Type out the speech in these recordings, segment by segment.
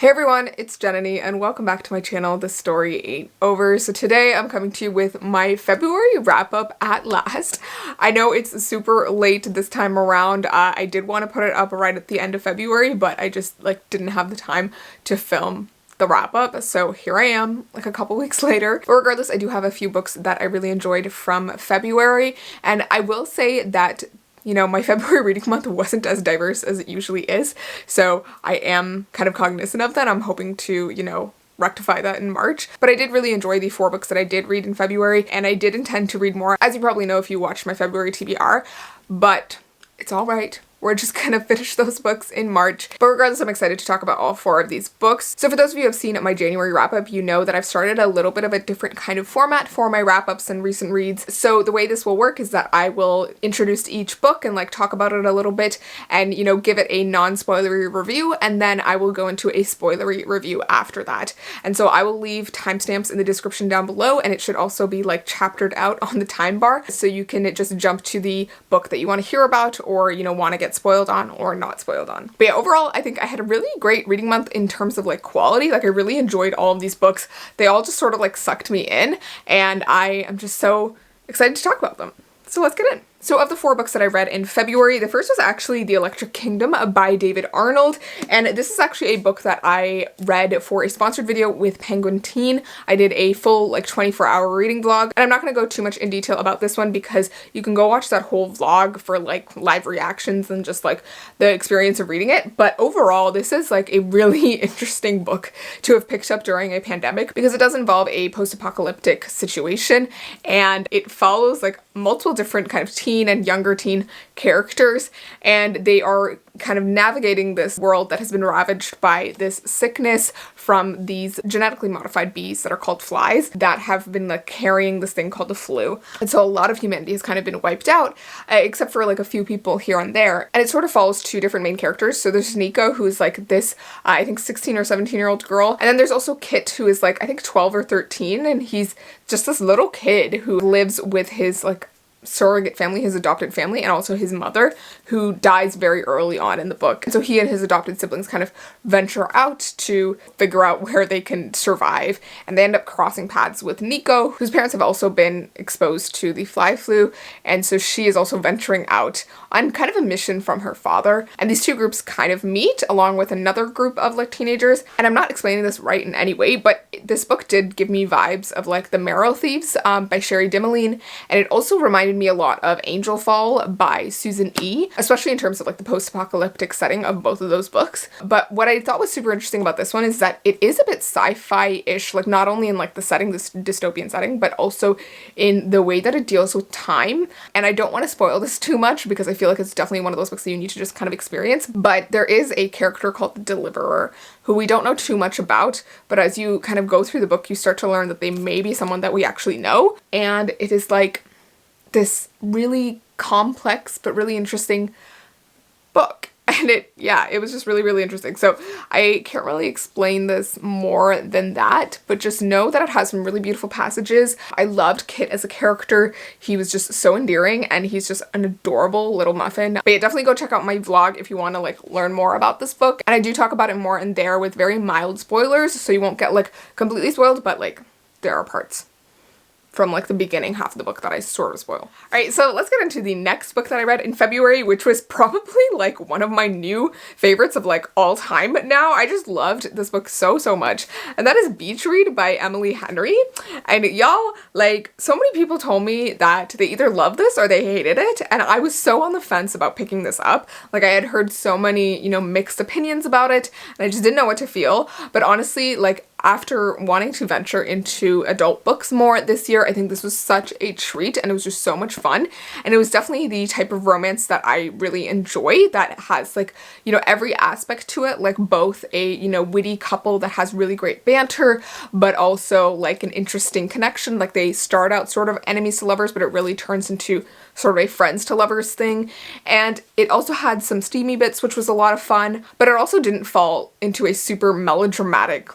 Hey everyone, it's Jananie and welcome back to my channel, The Story Ain't Over. So today I'm coming to you with my February wrap up at last. I know it's super late this time around. I did want to put it up right at the end of February, but I just didn't have the time to film the wrap up. So here I am a couple weeks later. But regardless, I do have a few books that I really enjoyed from February, and I will say that my February reading month wasn't as diverse as it usually is, so I am kind of cognizant of that. I'm hoping to, rectify that in March. But I did really enjoy the 4 books that I did read in February, and I did intend to read more, as you probably know if you watched my February TBR, but it's all right. We're just gonna finish those books in March. But regardless, I'm excited to talk about all 4 of these books. So for those of you who have seen my January wrap-up, you know that I've started a little bit of a different kind of format for my wrap-ups and recent reads. So the way this will work is that I will introduce each book and talk about it a little bit and, give it a non-spoilery review, and then I will go into a spoilery review after that. And so I will leave timestamps in the description down below, and it should also be chaptered out on the time bar, so you can just jump to the book that you want to hear about or, want to get spoiled on or not spoiled on. But yeah, overall, I think I had a really great reading month in terms of quality. I really enjoyed all of these books. They all just sort of sucked me in, and I am just so excited to talk about them. So let's get in. So of the 4 books that I read in February, the first was actually The Electric Kingdom by David Arnold, and this is actually a book that I read for a sponsored video with Penguin Teen. I did a full 24-hour reading vlog, and I'm not going to go too much in detail about this one because you can go watch that whole vlog for live reactions and just the experience of reading it. But overall, this is a really interesting book to have picked up during a pandemic because it does involve a post-apocalyptic situation, and it follows multiple different kind of teen and younger teen characters, and they are kind of navigating this world that has been ravaged by this sickness from these genetically modified bees that are called flies that have been carrying this thing called the flu. And so a lot of humanity has kind of been wiped out, except for a few people here and there. And it sort of follows 2 different main characters. So there's Nico, who's this, I think 16 or 17-year-old girl. And then there's also Kit, who is I think 12 or 13. And he's just this little kid who lives with his surrogate family, his adopted family, and also his mother, who dies very early on in the book. And so he and his adopted siblings kind of venture out to figure out where they can survive, and they end up crossing paths with Nico, whose parents have also been exposed to the fly flu, and so she is also venturing out on kind of a mission from her father. And these 2 groups kind of meet along with another group of teenagers, and I'm not explaining this right in any way, but this book did give me vibes of The Marrow Thieves by Sherry Dimeline, and it also reminded me a lot of Angel Fall by Susan E., especially in terms of the post-apocalyptic setting of both of those books. But what I thought was super interesting about this one is that it is a bit sci-fi-ish, not only in the setting, this dystopian setting, but also in the way that it deals with time. And I don't want to spoil this too much because I feel it's definitely one of those books that you need to just kind of experience. But there is a character called the Deliverer who we don't know too much about, but as you kind of go through the book, you start to learn that they may be someone that we actually know. And it is this really complex but really interesting book. And it was just really, really interesting. So I can't really explain this more than that, but just know that it has some really beautiful passages. I loved Kit as a character. He was just so endearing, and he's just an adorable little muffin. But yeah, definitely go check out my vlog if you want to learn more about this book. And I do talk about it more in there with very mild spoilers, so you won't get completely spoiled, but there are parts from the beginning half of the book that I sort of spoil. Alright, so let's get into the next book that I read in February, which was probably one of my new favorites of all time now. I just loved this book so much, and that is Beach Read by Emily Henry. And y'all, so many people told me that they either loved this or they hated it, and I was so on the fence about picking this up. I had heard so many, mixed opinions about it, and I just didn't know what to feel. But honestly, after wanting to venture into adult books more this year, I think this was such a treat, and it was just so much fun. And it was definitely the type of romance that I really enjoy, that has every aspect to it, both a witty couple that has really great banter, but also an interesting connection. They start out sort of enemies to lovers, but it really turns into sort of a friends to lovers thing. And it also had some steamy bits, which was a lot of fun, but it also didn't fall into a super melodramatic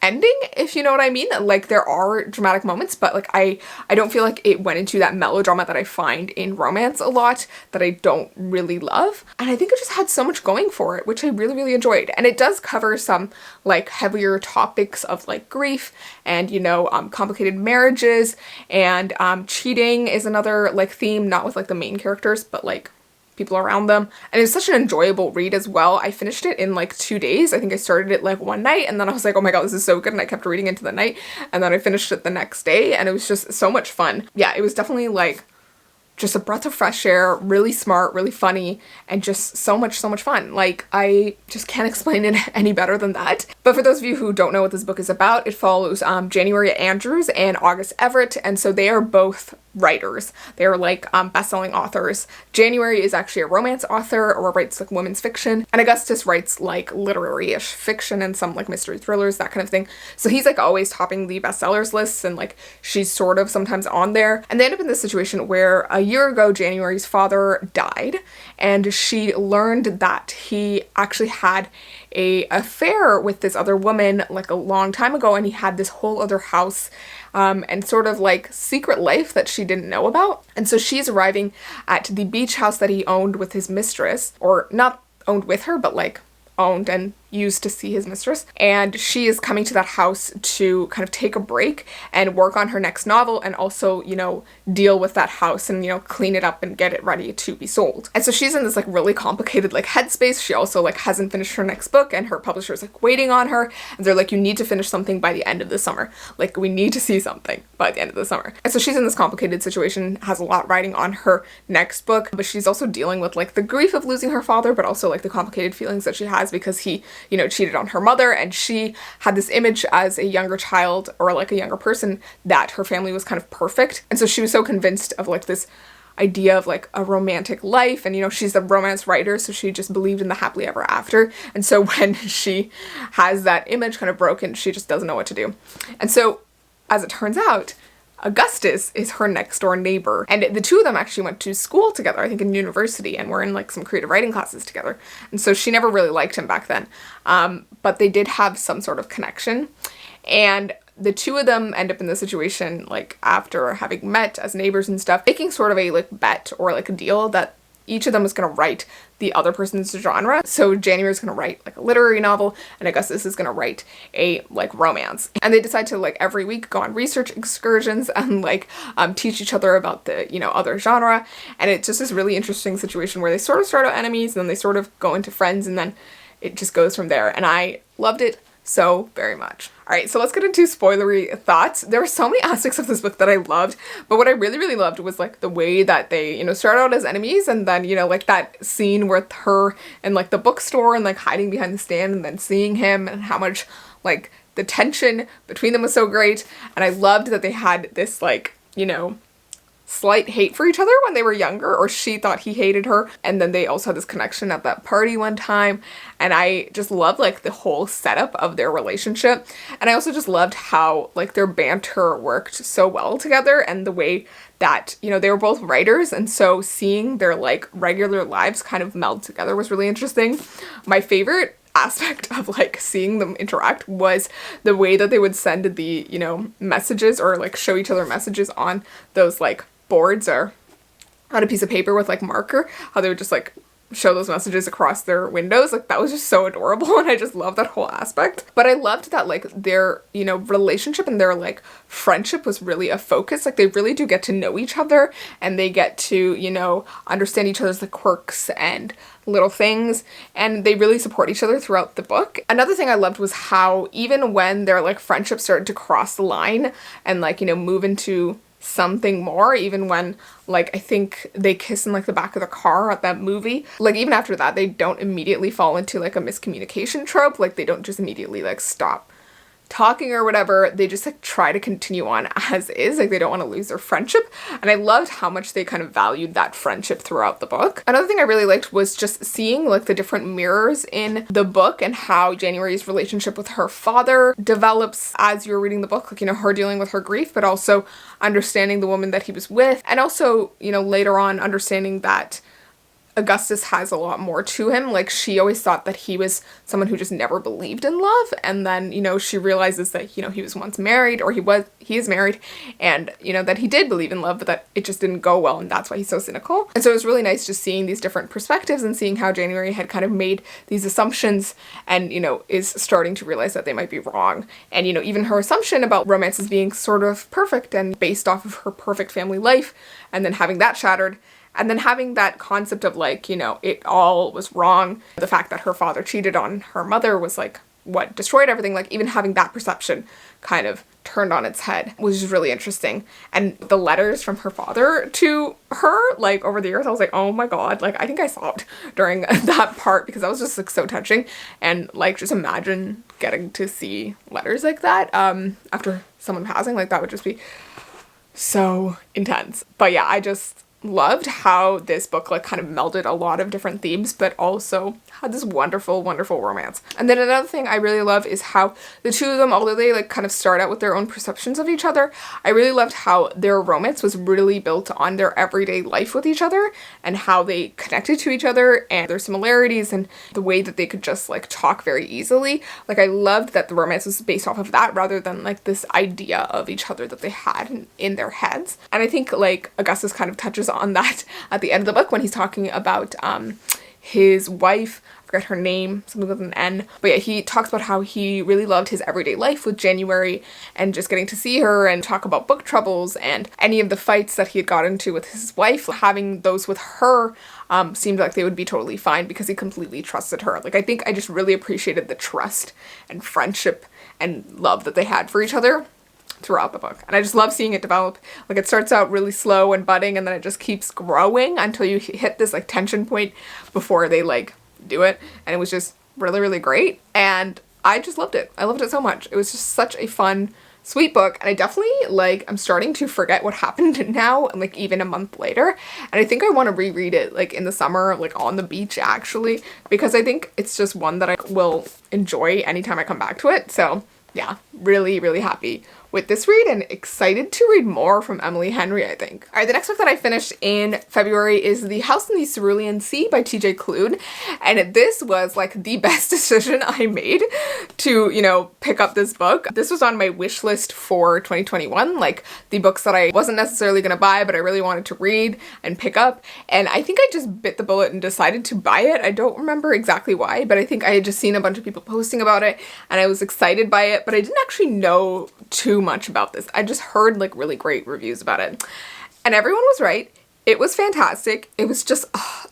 ending, if you know what I mean. Like, there are dramatic moments, but like I don't feel like it went into that melodrama that I find in romance a lot, that I don't really love. And I think it just had so much going for it, which I really, really enjoyed. And it does cover some like heavier topics of like grief and, you know, complicated marriages, and cheating is another like theme, not with like the main characters, but like people around them. And it's such an enjoyable read as well. I finished it in like 2 days. I think I started it like one night, and then I was like, oh my god, this is so good, and I kept reading into the night, and then I finished it the next day, and it was just so much fun. Yeah, it was definitely like just a breath of fresh air, really smart, really funny, and just so much fun. Like, I just can't explain it any better than that. But for those of you who don't know what this book is about, it follows January Andrews and August Everett, and so they are both writers. They're like best-selling authors. January is actually a romance author, or writes like women's fiction, and Augustus writes like literary-ish fiction and some like mystery thrillers, that kind of thing. So he's like always topping the bestsellers lists, and like she's sort of sometimes on there. And they end up in this situation where a year ago January's father died, and she learned that he actually had a affair with this other woman like a long time ago, and he had this whole other house and sort of like secret life that she didn't know about. And so she's arriving at the beach house that he owned with his mistress, or not owned with her, but like owned and used to see his mistress, and she is coming to that house to kind of take a break and work on her next novel, and also, you know, deal with that house and, you know, clean it up and get it ready to be sold. And so she's in this like really complicated like headspace. She also like hasn't finished her next book, and her publisher is like waiting on her, and they're like, you need to finish something by the end of the summer. Like, we need to see something by the end of the summer. And so she's in this complicated situation, has a lot riding on her next book, but she's also dealing with like the grief of losing her father, but also like the complicated feelings that she has because he, you know, cheated on her mother, and she had this image as a younger child, or like a younger person, that her family was kind of perfect. And so she was so convinced of like this idea of like a romantic life, and, you know, she's a romance writer, so she just believed in the happily ever after. And so when she has that image kind of broken, she just doesn't know what to do. And so, as it turns out, Augustus is her next door neighbor, and the two of them actually went to school together, I think in university, and were in like some creative writing classes together. And so she never really liked him back then, but they did have some sort of connection. And the two of them end up in the situation, like after having met as neighbors and stuff, making sort of a like bet or like a deal that each of them was going to write the other person's genre. So January's going to write like a literary novel, and Augustus is going to write a like romance. And they decide to like every week go on research excursions and like teach each other about the, you know, other genre. And it's just this really interesting situation where they sort of start out enemies, and then they sort of go into friends, and then it just goes from there. And I loved it so very much. Alright, so let's get into spoilery thoughts. There were so many aspects of this book that I loved, but what I really, really loved was like the way that they, you know, start out as enemies, and then, you know, like that scene with her in like the bookstore and like hiding behind the stand and then seeing him, and how much like the tension between them was so great. And I loved that they had this like, you know, slight hate for each other when they were younger, or she thought he hated her, and then they also had this connection at that party one time. And I just loved like the whole setup of their relationship, and I also just loved how like their banter worked so well together, and the way that, you know, they were both writers, and so seeing their like regular lives kind of meld together was really interesting. My favorite aspect of like seeing them interact was the way that they would send the, you know, messages, or like show each other messages on those like boards or on a piece of paper with like marker, how they would just like show those messages across their windows. Like, that was just so adorable, and I just love that whole aspect. But I loved that like their, you know, relationship and their like friendship was really a focus. Like, they really do get to know each other, and they get to, you know, understand each other's like quirks and little things, and they really support each other throughout the book. Another thing I loved was how even when their like friendship started to cross the line and like, you know, move into something more, even when like I think they kiss in like the back of the car at that movie, like even after that they don't immediately fall into like a miscommunication trope. Like, they don't just immediately like stop talking or whatever. They just like try to continue on as is. Like, they don't want to lose their friendship, and I loved how much they kind of valued that friendship throughout the book. Another thing I really liked was just seeing like the different mirrors in the book, and how January's relationship with her father develops as you're reading the book. Like, you know, her dealing with her grief, but also understanding the woman that he was with, and also, you know, later on understanding that Augustus has a lot more to him. Like, she always thought that he was someone who just never believed in love, and then, you know, she realizes that, you know, he was once married, or he is married, and, you know, that he did believe in love, but that it just didn't go well, and that's why he's so cynical. And so it was really nice just seeing these different perspectives and seeing how January had kind of made these assumptions and, you know, is starting to realize that they might be wrong. And, you know, even her assumption about romances being sort of perfect and based off of her perfect family life, and then having that shattered. And then having that concept of, like, you know, it all was wrong. The fact that her father cheated on her mother was, like, what destroyed everything. Like, even having that perception kind of turned on its head was just really interesting. And the letters from her father to her, like, over the years, I was like, oh my god. Like, I think I sobbed during that part because that was just, like, so touching. And, like, just imagine getting to see letters like that after someone passing. Like, that would just be so intense. But yeah, I just loved how this book, like, kind of melded a lot of different themes, but also had this wonderful, wonderful romance. And then another thing I really love is how the two of them, although they, like, kind of start out with their own perceptions of each other, I really loved how their romance was really built on their everyday life with each other and how they connected to each other and their similarities and the way that they could just, like, talk very easily. Like, I loved that the romance was based off of that rather than, like, this idea of each other that they had in their heads. And I think, like, Augustus kind of touches on that at the end of the book when he's talking about his wife. I forget her name, something with an N, but yeah, he talks about how he really loved his everyday life with January and just getting to see her and talk about book troubles and any of the fights that he had got into with his wife. Having those with her seemed like they would be totally fine because he completely trusted her. Like, I think I just really appreciated the trust and friendship and love that they had for each other throughout the book. And I just love seeing it develop. Like, it starts out really slow and budding, and then it just keeps growing until you hit this, like, tension point before they, like, do it. And it was just really, really great. And I just loved it. I loved it so much. It was just such a fun, sweet book. And I definitely, like, I'm starting to forget what happened now, like, even a month later. And I think I want to reread it, like, in the summer, like, on the beach, actually, because I think it's just one that I will enjoy anytime I come back to it. So yeah, really, really happy with this read and excited to read more from Emily Henry, I think. Alright, the next book that I finished in February is The House in the Cerulean Sea by TJ Klune. And this was, like, the best decision I made to, you know, pick up this book. This was on my wish list for 2021, like, the books that I wasn't necessarily gonna buy, but I really wanted to read and pick up. And I think I just bit the bullet and decided to buy it. I don't remember exactly why, but I think I had just seen a bunch of people posting about it and I was excited by it, but I didn't actually know too much about this. I just heard, like, really great reviews about it. And everyone was right. It was fantastic. It was just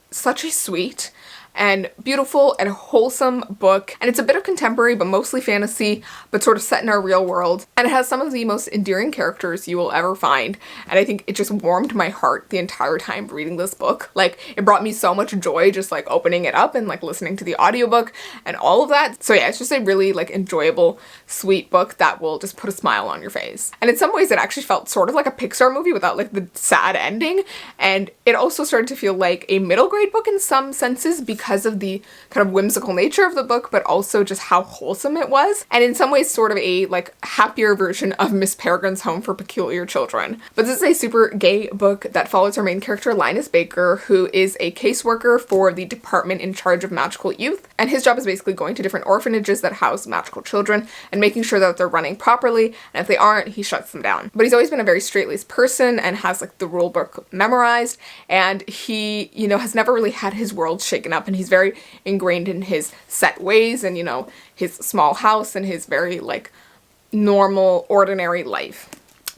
such a sweet and beautiful and wholesome book. And it's a bit of contemporary, but mostly fantasy, but sort of set in our real world. And it has some of the most endearing characters you will ever find. And I think it just warmed my heart the entire time reading this book. Like, it brought me so much joy just, like, opening it up and, like, listening to the audiobook and all of that. So yeah, it's just a really, like, enjoyable, sweet book that will just put a smile on your face. And in some ways it actually felt sort of like a Pixar movie without, like, the sad ending. And it also started to feel like a middle grade book in some senses because of the kind of whimsical nature of the book, but also just how wholesome it was. And in some ways sort of a, like, happier version of Miss Peregrine's Home for Peculiar Children. But this is a super gay book that follows our main character, Linus Baker, who is a caseworker for the department in charge of magical youth. And his job is basically going to different orphanages that house magical children and making sure that they're running properly. And if they aren't, he shuts them down. But he's always been a very straight-laced person and has, like, the rule book memorized. And he, you know, has never really had his world shaken up, and he's very ingrained in his set ways and, you know, his small house and his very, like, normal, ordinary life.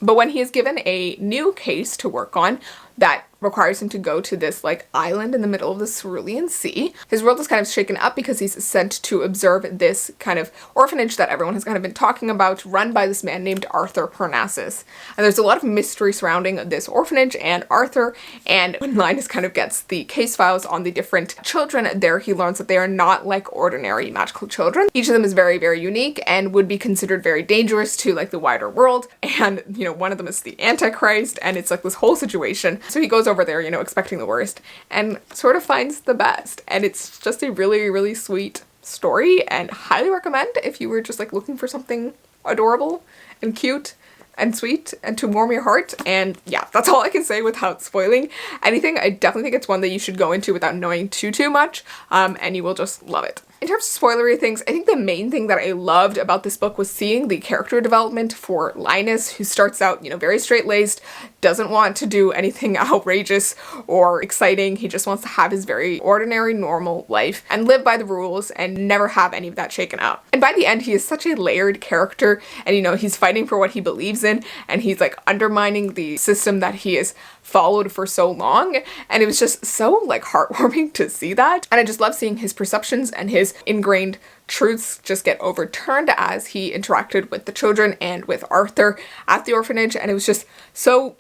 But when he is given a new case to work on that requires him to go to this, like, island in the middle of the Cerulean Sea, his world is kind of shaken up because he's sent to observe this kind of orphanage that everyone has kind of been talking about, run by this man named Arthur Parnassus. And there's a lot of mystery surrounding this orphanage and Arthur, and when Linus kind of gets the case files on the different children there, he learns that they are not like ordinary magical children. Each of them is very, very unique and would be considered very dangerous to, like, the wider world. And, you know, one of them is the Antichrist, and it's, like, this whole situation. So he goes over there, you know, expecting the worst and sort of finds the best. And it's just a really, really sweet story and highly recommend if you were just, like, looking for something adorable and cute and sweet and to warm your heart. And yeah, that's all I can say without spoiling anything. I definitely think it's one that you should go into without knowing too much, and you will just love it. In terms of spoilery things, I think the main thing that I loved about this book was seeing the character development for Linus, who starts out, very straight-laced, doesn't want to do anything outrageous or exciting. He just wants to have his very ordinary, normal life and live by the rules and never have any of that shaken out. And by the end, he is such a layered character, and he's fighting for what he believes in, and he's like undermining the system that he has followed for so long, and it was just so like heartwarming to see that. And I just love seeing his perceptions and his ingrained truths just get overturned as he interacted with the children and with Arthur at the orphanage, and it was just so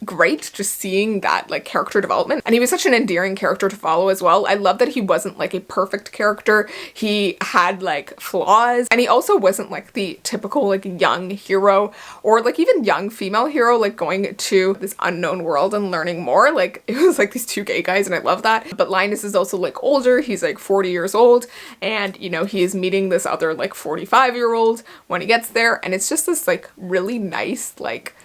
great just seeing that like character development. And he was such an endearing character to follow as well. I love that he wasn't like a perfect character. He had like flaws, and he also wasn't like the typical like young hero or like even young female hero like going to this unknown world and learning more. Like it was like these two gay guys, and I love that. But Linus is also like older. He's like 40 years old, and he is meeting this other like 45-year-old when he gets there, and it's just this like really nice like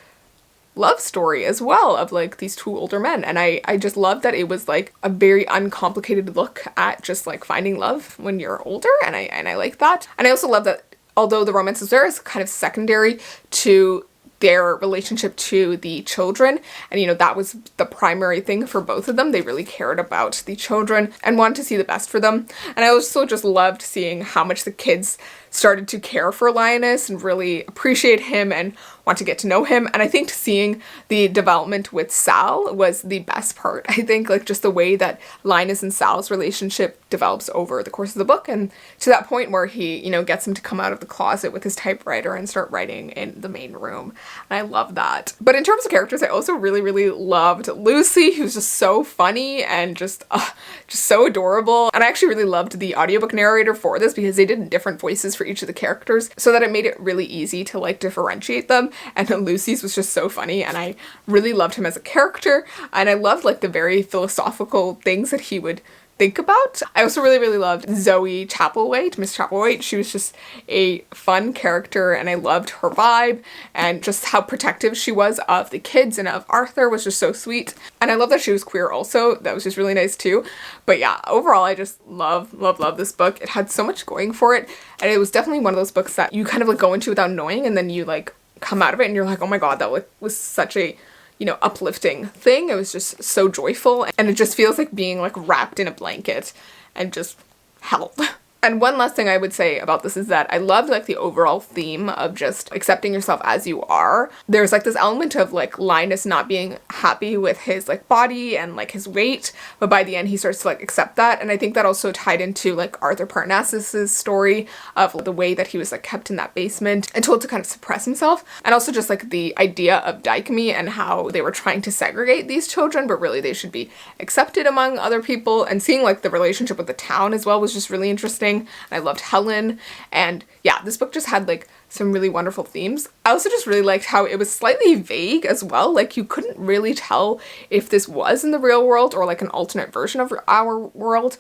love story as well of like these two older men. And I just love that it was like a very uncomplicated look at just like finding love when you're older, and I like that. And I also love that although the romance is there, is kind of secondary to their relationship to the children, and that was the primary thing for both of them. They really cared about the children and wanted to see the best for them. And I also just loved seeing how much the kids started to care for Linus and really appreciate him and want to get to know him. And I think seeing the development with Sal was the best part. I think like just the way that Linus and Sal's relationship develops over the course of the book, and to that point where he, gets him to come out of the closet with his typewriter and start writing in the main room. And I love that. But in terms of characters, I also really loved Lucy, who's just so funny and just so adorable. And I actually really loved the audiobook narrator for this because they did different voices for each of the characters so that it made it really easy to like differentiate them. And Lucy's was just so funny, and I really loved him as a character, and I loved like the very philosophical things that he would think about. I also really loved Zoe Chapelwaite, Miss Chapelwaite. She was just a fun character, and I loved her vibe, and just how protective she was of the kids and of Arthur was just so sweet. And I love that she was queer also. That was just really nice too. But yeah, overall I just love this book. It had so much going for it, and it was definitely one of those books that you kind of like go into without knowing, and then you like come out of it and you're like, oh my god, that was such a uplifting thing. It was just so joyful, and it just feels like being like wrapped in a blanket and just held. And one last thing I would say about this is that I loved like the overall theme of just accepting yourself as you are. There's like this element of like Linus not being happy with his like body and like his weight, but by the end he starts to like accept that. And I think that also tied into like Arthur Parnassus's story of the way that he was like kept in that basement and told to kind of suppress himself. And also just like the idea of dichotomy and how they were trying to segregate these children, but really they should be accepted among other people. And seeing like the relationship with the town as well was just really interesting. I loved Helen, and yeah, this book just had like some really wonderful themes. I also just really liked how it was slightly vague as well. Like you couldn't really tell if this was in the real world or like an alternate version of our world.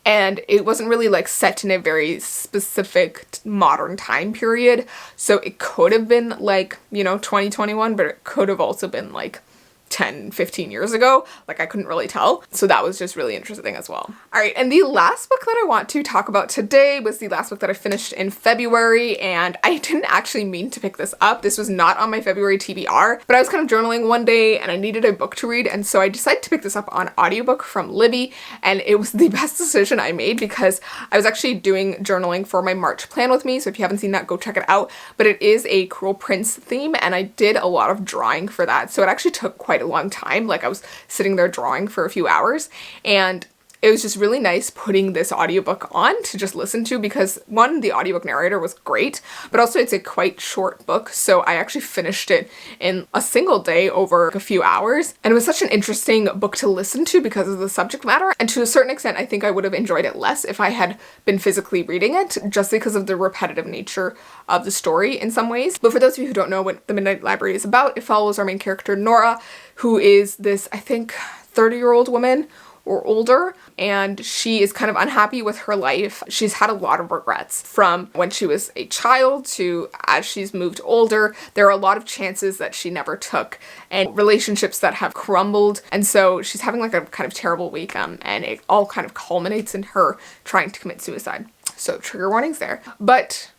And it wasn't really like set in a very specific modern time period. So it could have been like, 2021, but it could have also been like 10, 15 years ago. Like I couldn't really tell. So that was just really interesting as well. All right. And the last book that I want to talk about today was the last book that I finished in February. And I didn't actually mean to pick this up. This was not on my February TBR, but I was kind of journaling one day and I needed a book to read. And so I decided to pick this up on audiobook from Libby. And it was the best decision I made because I was actually doing journaling for my March plan with me. So if you haven't seen that, go check it out. But it is a Cruel Prince theme, and I did a lot of drawing for that. So it actually took quite a long time. Like I was sitting there drawing for a few hours, and it was just really nice putting this audiobook on to just listen to because one, the audiobook narrator was great, but also it's a quite short book. So I actually finished it in a single day over a few hours. And it was such an interesting book to listen to because of the subject matter. And to a certain extent, I think I would have enjoyed it less if I had been physically reading it just because of the repetitive nature of the story in some ways. But for those of you who don't know what The Midnight Library is about, it follows our main character, Nora, who is this, I think, 30-year-old woman or older, and she is kind of unhappy with her life. She's had a lot of regrets from when she was a child to as she's moved older. There are a lot of chances that she never took and relationships that have crumbled, and so she's having like a kind of terrible week, and it all kind of culminates in her trying to commit suicide. So trigger warnings there. But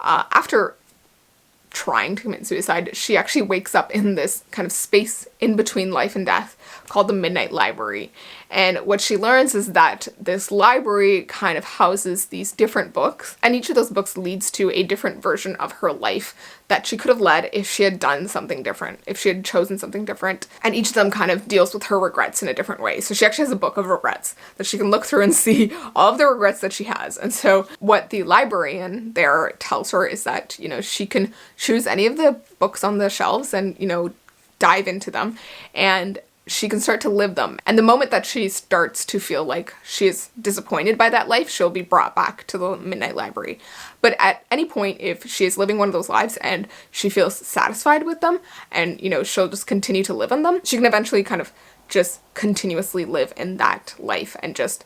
after trying to commit suicide, she actually wakes up in this kind of space in between life and death called the Midnight Library. And what she learns is that this library kind of houses these different books, and each of those books leads to a different version of her life that she could have led if she had done something different, if she had chosen something different. And each of them kind of deals with her regrets in a different way. So she actually has a book of regrets that she can look through and see all of the regrets that she has. And so what the librarian there tells her is that, you know, she can choose any of the books on the shelves and, you know, dive into them, and she can start to live them. And the moment that she starts to feel like she is disappointed by that life, she'll be brought back to the Midnight Library. But at any point, if she is living one of those lives and she feels satisfied with them, and, you know, she'll just continue to live in them, she can eventually kind of just continuously live in that life, and just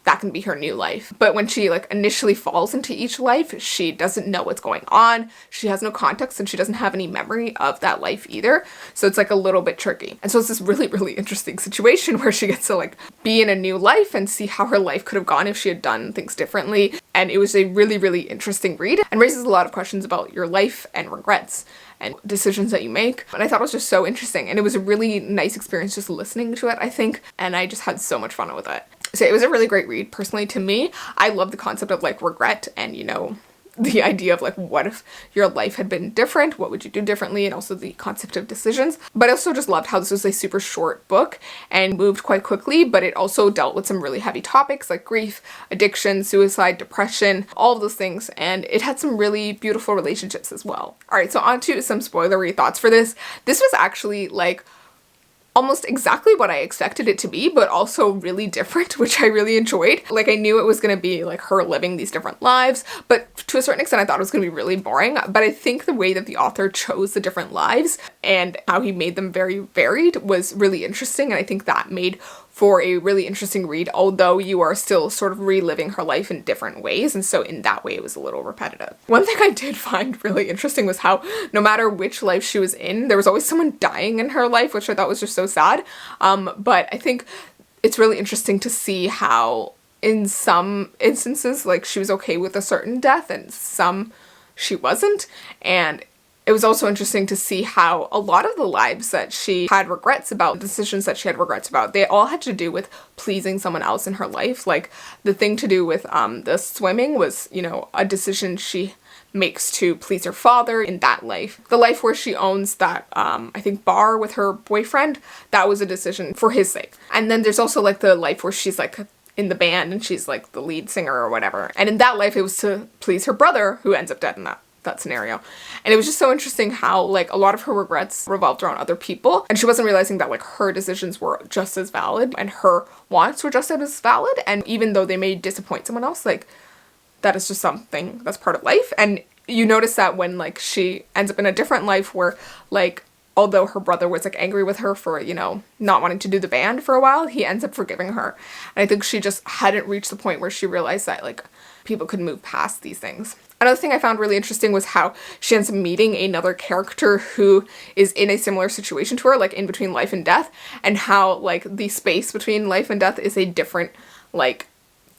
that can be her new life. But when she like initially falls into each life, she doesn't know what's going on. She has no context, and she doesn't have any memory of that life either. So it's like a little bit tricky. And so it's this really, really interesting situation where she gets to like be in a new life and see how her life could have gone if she had done things differently. And it was a really, really interesting read, and raises a lot of questions about your life and regrets and decisions that you make. And I thought it was just so interesting, and it was a really nice experience just listening to it, I think, and I just had so much fun with it. So it was a really great read. Personally, to me, I love the concept of like regret, and, you know, the idea of like, what if your life had been different? What would you do differently? And also the concept of decisions. But I also just loved how this was a super short book and moved quite quickly, but it also dealt with some really heavy topics like grief, addiction, suicide, depression, all of those things. And it had some really beautiful relationships as well. All right, so on to some spoilery thoughts for this. This was actually like almost exactly what I expected it to be, but also really different, which I really enjoyed. Like, I knew it was going to be like her living these different lives, but to a certain extent I thought it was going to be really boring. But I think the way that the author chose the different lives and how he made them very varied was really interesting, and I think that made for a really interesting read, although you are still sort of reliving her life in different ways, and so in that way it was a little repetitive. One thing I did find really interesting was how no matter which life she was in, there was always someone dying in her life, which I thought was just so sad. But I think it's really interesting to see how in some instances, like, she was okay with a certain death and some she wasn't, and it was also interesting to see how a lot of the lives that she had regrets about, the decisions that she had regrets about, they all had to do with pleasing someone else in her life. Like, the thing to do with the swimming was, you know, a decision she makes to please her father in that life. The life where she owns that, I think, bar with her boyfriend, that was a decision for his sake. And then there's also like the life where she's like in the band and she's like the lead singer or whatever. And in that life, it was to please her brother, who ends up dead in that scenario. And it was just so interesting how like a lot of her regrets revolved around other people, and she wasn't realizing that like her decisions were just as valid and her wants were just as valid, and even though they may disappoint someone else, like, that is just something that's part of life. And you notice that when like she ends up in a different life where, like, although her brother was like angry with her for, you know, not wanting to do the band for a while, he ends up forgiving her. And I think she just hadn't reached the point where she realized that like people could move past these things. Another thing I found really interesting was how she ends up meeting another character who is in a similar situation to her, like in between life and death, and how like the space between life and death is a different like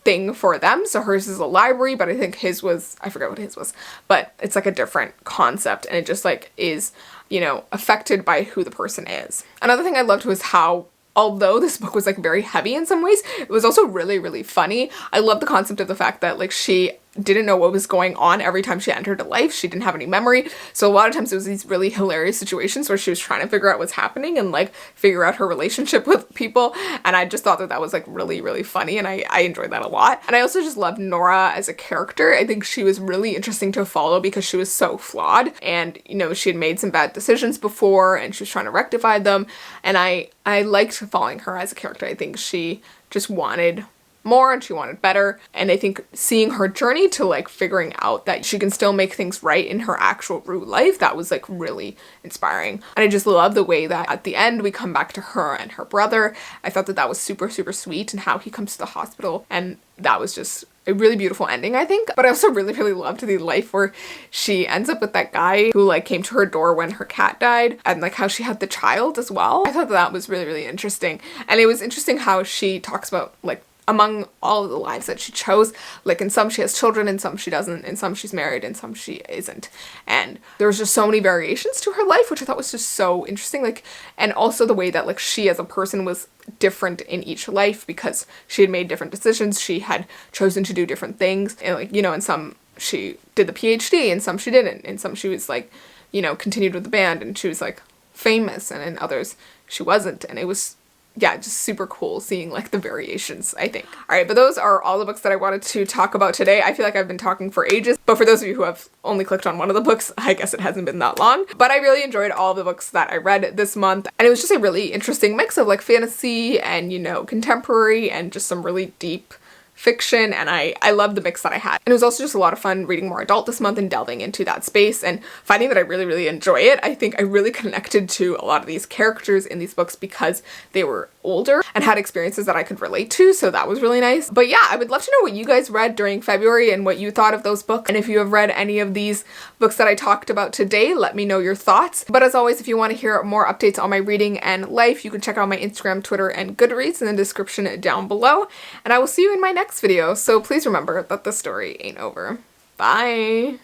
thing for them. So hers is a library, but I think his was, I forget what his was, but it's like a different concept, and it just like is, you know, affected by who the person is. Another thing I loved was how, although this book was like very heavy in some ways, it was also really, really funny. I love the concept of the fact that like she didn't know what was going on every time she entered a life. She didn't have any memory. So a lot of times it was these really hilarious situations where she was trying to figure out what's happening and like figure out her relationship with people. And I just thought that that was like really, really funny, and I enjoyed that a lot. And I also just loved Nora as a character. I think she was really interesting to follow because she was so flawed, and, you know, she had made some bad decisions before and she was trying to rectify them. And I liked following her as a character. I think she just wanted more and she wanted better. And I think seeing her journey to like figuring out that she can still make things right in her actual real life, that was like really inspiring. And I just love the way that at the end we come back to her and her brother. I thought that that was super, super sweet, and how he comes to the hospital, and that was just a really beautiful ending, I think. But I also really, really loved the life where she ends up with that guy who like came to her door when her cat died, and like how she had the child as well. I thought that was really, really interesting. And it was interesting how she talks about like among all of the lives that she chose, like in some she has children, in some she doesn't, in some she's married, in some she isn't. And there was just so many variations to her life, which I thought was just so interesting. Like, and also the way that like she as a person was different in each life because she had made different decisions, she had chosen to do different things. And like, you know, in some she did the PhD, in some she didn't, in some she was like, you know, continued with the band and she was like famous, and in others she wasn't. And it was, yeah, just super cool seeing like the variations, I think. All right, but those are all the books that I wanted to talk about today. I feel like I've been talking for ages, but for those of you who have only clicked on one of the books, I guess it hasn't been that long. But I really enjoyed all of the books that I read this month, and it was just a really interesting mix of like fantasy and, you know, contemporary and just some really deep fiction, and I love the mix that I had. And it was also just a lot of fun reading more adult this month and delving into that space and finding that I really, really enjoy it. I think I really connected to a lot of these characters in these books because they were older and had experiences that I could relate to, so that was really nice. But yeah, I would love to know what you guys read during February and what you thought of those books. And if you have read any of these books that I talked about today, let me know your thoughts. But as always, if you want to hear more updates on my reading and life, you can check out my Instagram, Twitter, and Goodreads in the description down below. And I will see you in my next video, so please remember that the story ain't over. Bye!